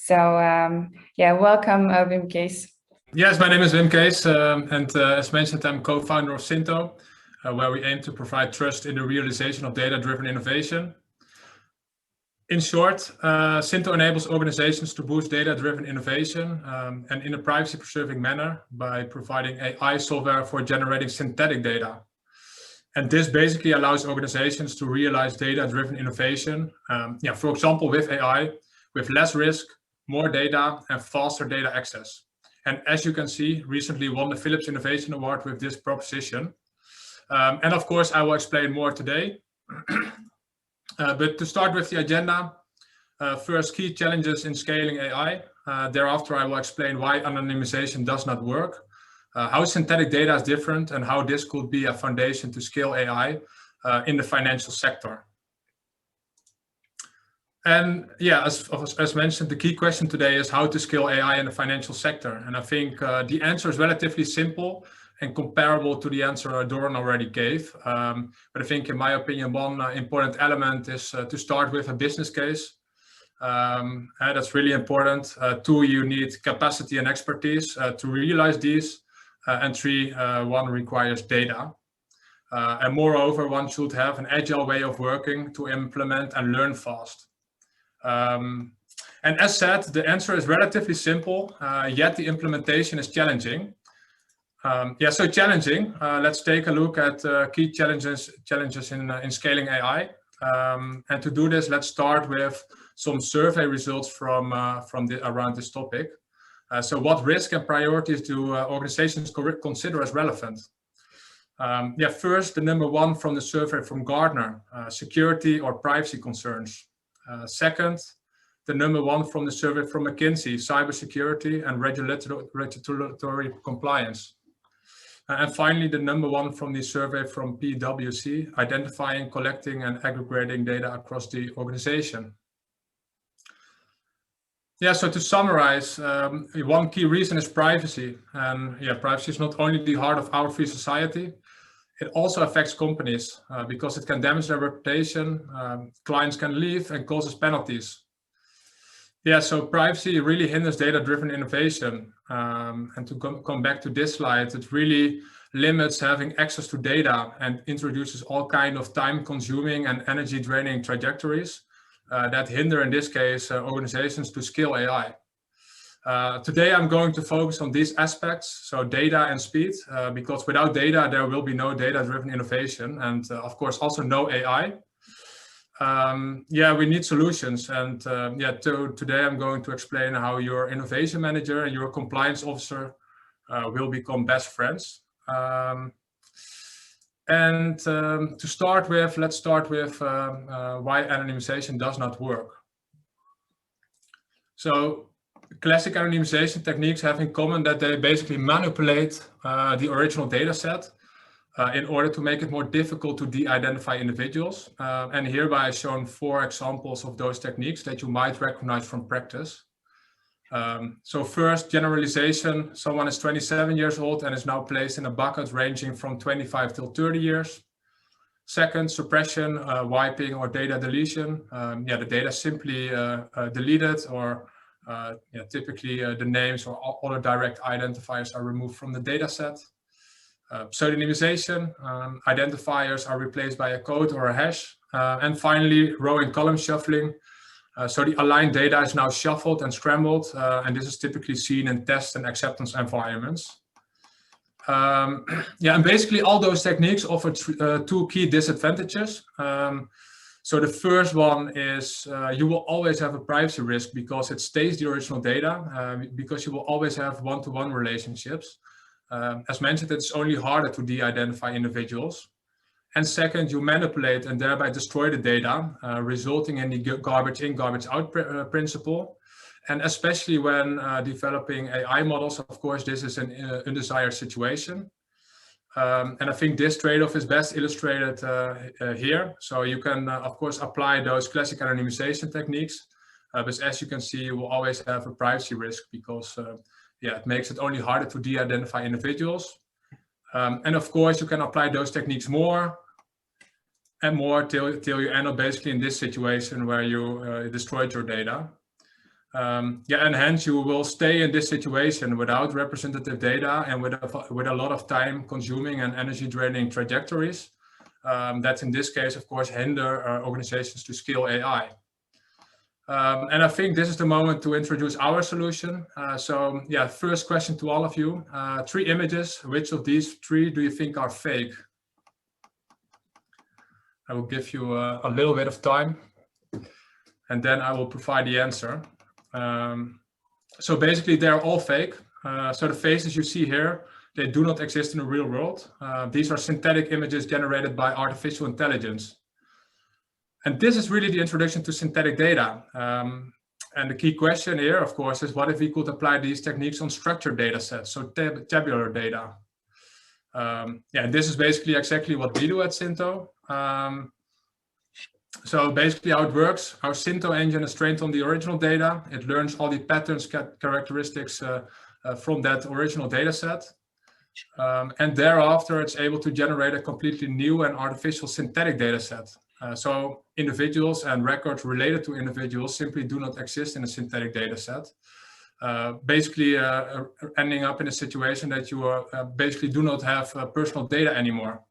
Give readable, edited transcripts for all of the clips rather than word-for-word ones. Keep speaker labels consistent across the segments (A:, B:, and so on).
A: So yeah, welcome, Wim Kees.
B: Yes, my name is Wim Kees, and as mentioned, I'm co-founder of Syntho, where we aim to provide trust in the realization of data-driven innovation. In short, Syntho enables organizations to boost data-driven innovation and in a privacy-preserving manner by providing AI software for generating synthetic data. And this basically allows organizations to realize data-driven innovation, for example, with AI, with less risk, more data, and faster data access. And as you can see, recently won the Philips Innovation Award with this proposition. And of course, I will explain more today. But to start with the agenda, first, key challenges in scaling AI. Thereafter, I will explain why anonymization does not work, how synthetic data is different, and how this could be a foundation to scale AI in the financial sector. And yeah, as mentioned, the key question today is how to scale AI in the financial sector. And I think the answer is relatively simple and comparable to the answer Doran already gave. But I think, in my opinion, one important element is to start with a business case. That's really important. Two, you need capacity and expertise to realize these. And three, one requires data. And moreover, one should have an agile way of working to implement and learn fast. And as said, the answer is relatively simple, yet the implementation is challenging. So challenging. Let's take a look at key challenges in scaling AI. And to do this, let's start with some survey results from around this topic. So what risk and priorities do organizations consider as relevant? First, the number one from the survey from Gartner, security or privacy concerns. Second, the number one from the survey from McKinsey, cybersecurity and regulatory compliance. And finally, the number one from the survey from PwC, identifying, collecting, and aggregating data across the organization. So to summarize, one key reason is privacy. And privacy is not only the heart of our free society, it also affects companies because it can damage their reputation, clients can leave, and causes penalties. So privacy really hinders data-driven innovation. And to come back to this slide, it really limits having access to data and introduces all kinds of time-consuming and energy-draining trajectories that hinder, in this case, organizations to scale AI. Today, I'm going to focus on these aspects, so data and speed, because without data, there will be no data-driven innovation and, of course, also no AI. We need solutions. And today, I'm going to explain how your innovation manager and your compliance officer will become best friends. To start with, let's start with why anonymization does not work. So classic anonymization techniques have in common that they basically manipulate the original data set in order to make it more difficult to de-identify individuals. And hereby I've shown 4 examples of those techniques that you might recognize from practice. So first, generalization. Someone is 27 years old and is now placed in a bucket ranging from 25 till 30 years. Second, suppression, wiping, or data deletion. The data simply deleted, or typically the names or other direct identifiers are removed from the data set. Pseudonymization, identifiers are replaced by a code or a hash. And finally, row and column shuffling. So the aligned data is now shuffled and scrambled, and this is typically seen in test and acceptance environments. And basically all those techniques offer 2 key disadvantages. So the first one is you will always have a privacy risk because it stays the original data, because you will always have one-to-one relationships. As mentioned, it's only harder to de-identify individuals. And second, you manipulate and thereby destroy the data, resulting in the garbage in, garbage out principle. And especially when developing AI models, of course, this is an undesired situation. And I think this trade-off is best illustrated here. So you can, of course, apply those classic anonymization techniques. But as you can see, you will always have a privacy risk because it makes it only harder to de-identify individuals. And of course, you can apply those techniques more and more till you end up basically in this situation where you destroyed your data. And hence you will stay in this situation without representative data and with a lot of time consuming and energy draining trajectories that in this case, of course, hinder organizations to scale AI. And I think this is the moment to introduce our solution. First question to all of you, 3 images, which of these 3 do you think are fake? I will give you a little bit of time and then I will provide the answer. So basically they're all fake. So the faces you see here, they do not exist in the real world. These are synthetic images generated by artificial intelligence. And this is really the introduction to synthetic data. And the key question here, of course, is what if we could apply these techniques on structured data sets, so tabular data. This is basically exactly what we do at Syntho. So basically how it works, our Syntho engine is trained on the original data. It learns all the patterns, characteristics from that original data set. And thereafter, it's able to generate a completely new and artificial synthetic data set. So individuals and records related to individuals simply do not exist in a synthetic data set. Basically ending up in a situation that you basically do not have personal data anymore.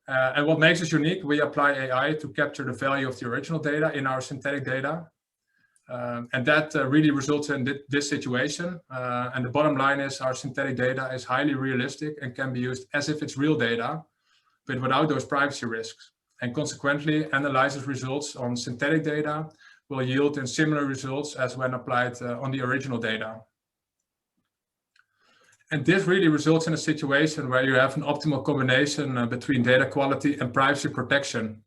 B: And what makes us unique, we apply AI to capture the value of the original data in our synthetic data. And that really results in this situation. And the bottom line is our synthetic data is highly realistic and can be used as if it's real data, but without those privacy risks. And consequently, analysis results on synthetic data will yield in similar results as when applied on the original data. And this really results in a situation where you have an optimal combination between data quality and privacy protection.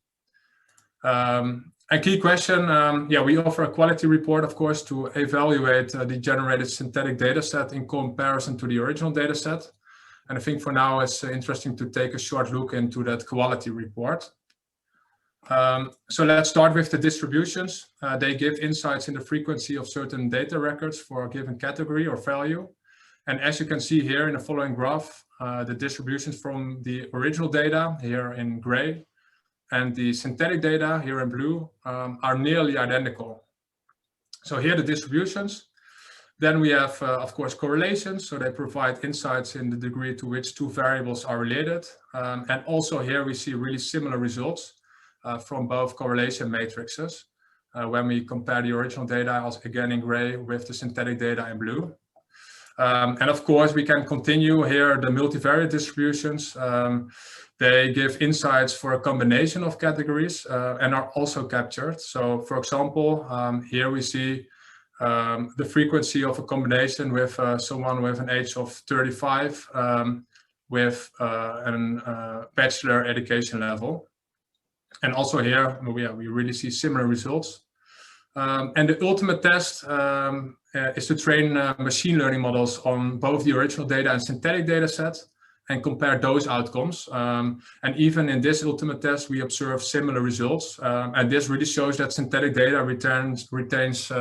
B: A key question, we offer a quality report, of course, to evaluate the generated synthetic data set in comparison to the original data set. And I think for now it's interesting to take a short look into that quality report. So let's start with the distributions. They give insights in the frequency of certain data records for a given category or value. And as you can see here in the following graph, the distributions from the original data here in gray and the synthetic data here in blue are nearly identical. So here are the distributions. Then we have, of course, correlations. So they provide insights in the degree to which 2 variables are related. And also here we see really similar results from both correlation matrices when we compare the original data, again in gray, with the synthetic data in blue. And of course, we can continue here the multivariate distributions. They give insights for a combination of categories and are also captured. So for example, here we see the frequency of a combination with someone with an age of 35 with a bachelor education level. And also here, we really see similar results. And the ultimate test is to train machine learning models on both the original data and synthetic data sets and compare those outcomes. And even in this ultimate test, we observe similar results. And this really shows that synthetic data retains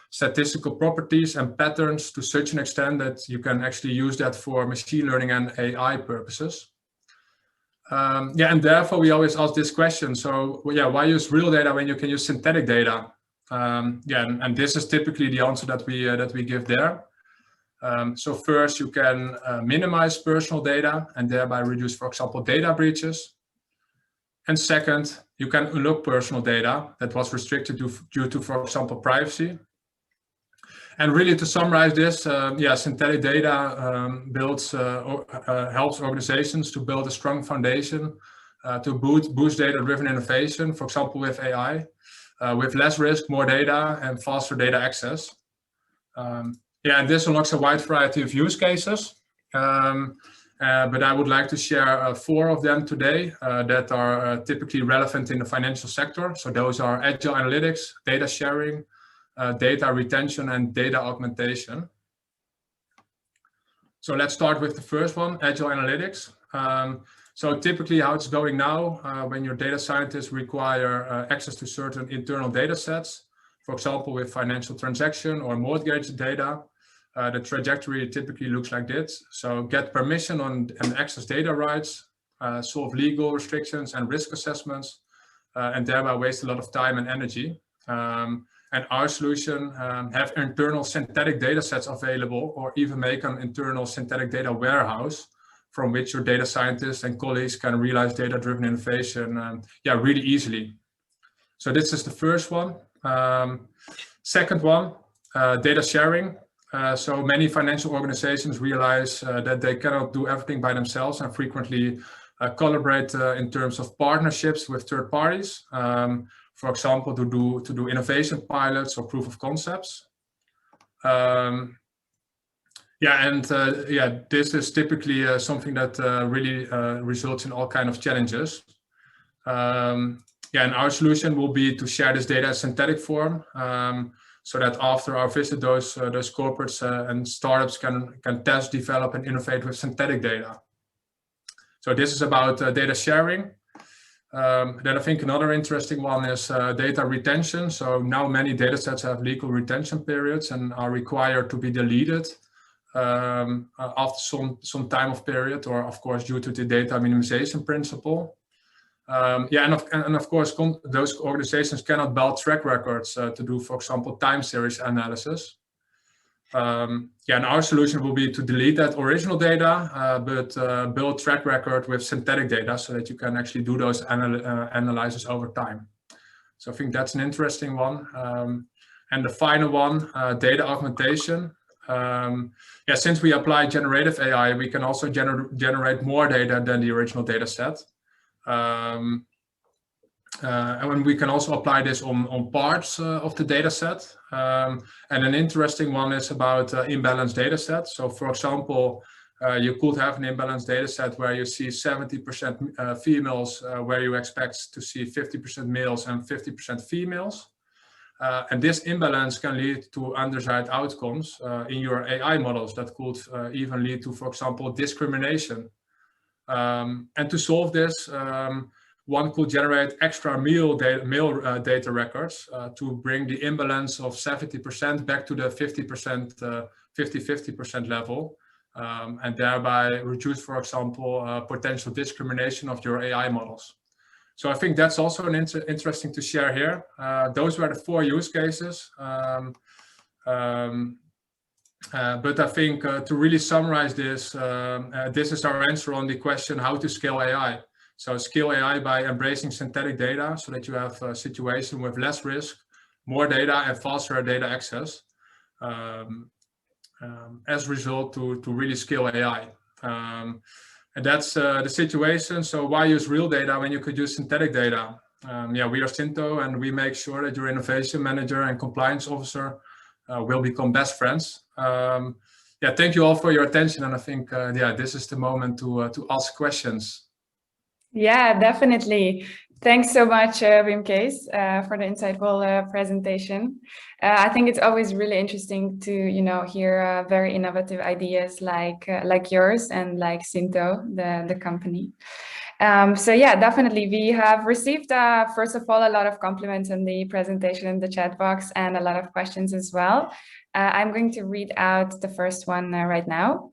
B: statistical properties and patterns to such an extent that you can actually use that for machine learning and AI purposes. And therefore we always ask this question. So why use real data when you can use synthetic data? And this is typically the answer that we give there. So first, you can minimize personal data and thereby reduce, for example, data breaches. And second, you can unlock personal data that was restricted due to, for example, privacy. And really, to summarize this, synthetic data helps organizations to build a strong foundation to boost data-driven innovation, for example, with AI. With less risk, more data, and faster data access. And this unlocks a wide variety of use cases. But I would like to share 4 of them today that are typically relevant in the financial sector. So those are agile analytics, data sharing, data retention, and data augmentation. So let's start with the first one, agile analytics. So typically how it's going now, when your data scientists require access to certain internal data sets, for example, with financial transaction or mortgage data, the trajectory typically looks like this. So get permission on and access data rights, solve legal restrictions and risk assessments, and thereby waste a lot of time and energy. And And our solution have internal synthetic data sets available, or even make an internal synthetic data warehouse from which your data scientists and colleagues can realize data-driven innovation really easily. So this is the first one. Second one, data sharing. So many financial organizations realize that they cannot do everything by themselves and frequently collaborate in terms of partnerships with third parties. For example, to do innovation pilots or proof of concepts. This is typically something that really results in all kinds of challenges. And our solution will be to share this data in synthetic form, so that after our visit, those corporates and startups can test, develop, and innovate with synthetic data. So this is about data sharing. Then I think another interesting one is data retention. So now many data sets have legal retention periods and are required to be deleted after some time of period, or of course due to the data anonymization principle. And of course those organizations cannot build track records to do, for example, time series analysis. And our solution will be to delete that original data, but build track record with synthetic data so that you can actually do those analyses over time. So I think that's an interesting one. And the final one, data augmentation. Since we apply generative AI, we can also generate more data than the original data set. And we can also apply this on parts of the data set. And an interesting one is about imbalanced data sets. So for example, you could have an imbalanced data set where you see 70% females, where you expect to see 50% males and 50% females. And this imbalance can lead to undesired outcomes in your AI models that could even lead to, for example, discrimination. And to solve this, one could generate extra male data records to bring the imbalance of 70% back to the 50% level, and thereby reduce, for example, potential discrimination of your AI models. So I think that's also an interesting to share here. Those were the 4 use cases. But I think to really summarize this, this is our answer on the question how to scale AI. So scale AI by embracing synthetic data so that you have a situation with less risk, more data, and faster data access as a result to really scale AI. And that's the situation. So why use real data when you could use synthetic data? We are Syntho, and we make sure that your innovation manager and compliance officer will become best friends. Thank you all for your attention. And I think, this is the moment to ask questions.
A: Yeah, definitely. Thanks so much, Wim Kees, for the insightful presentation. I think it's always really interesting to, hear very innovative ideas like yours and like Syntho, the company. Definitely. We have received, first of all, a lot of compliments on the presentation in the chat box and a lot of questions as well. I'm going to read out the first one right now.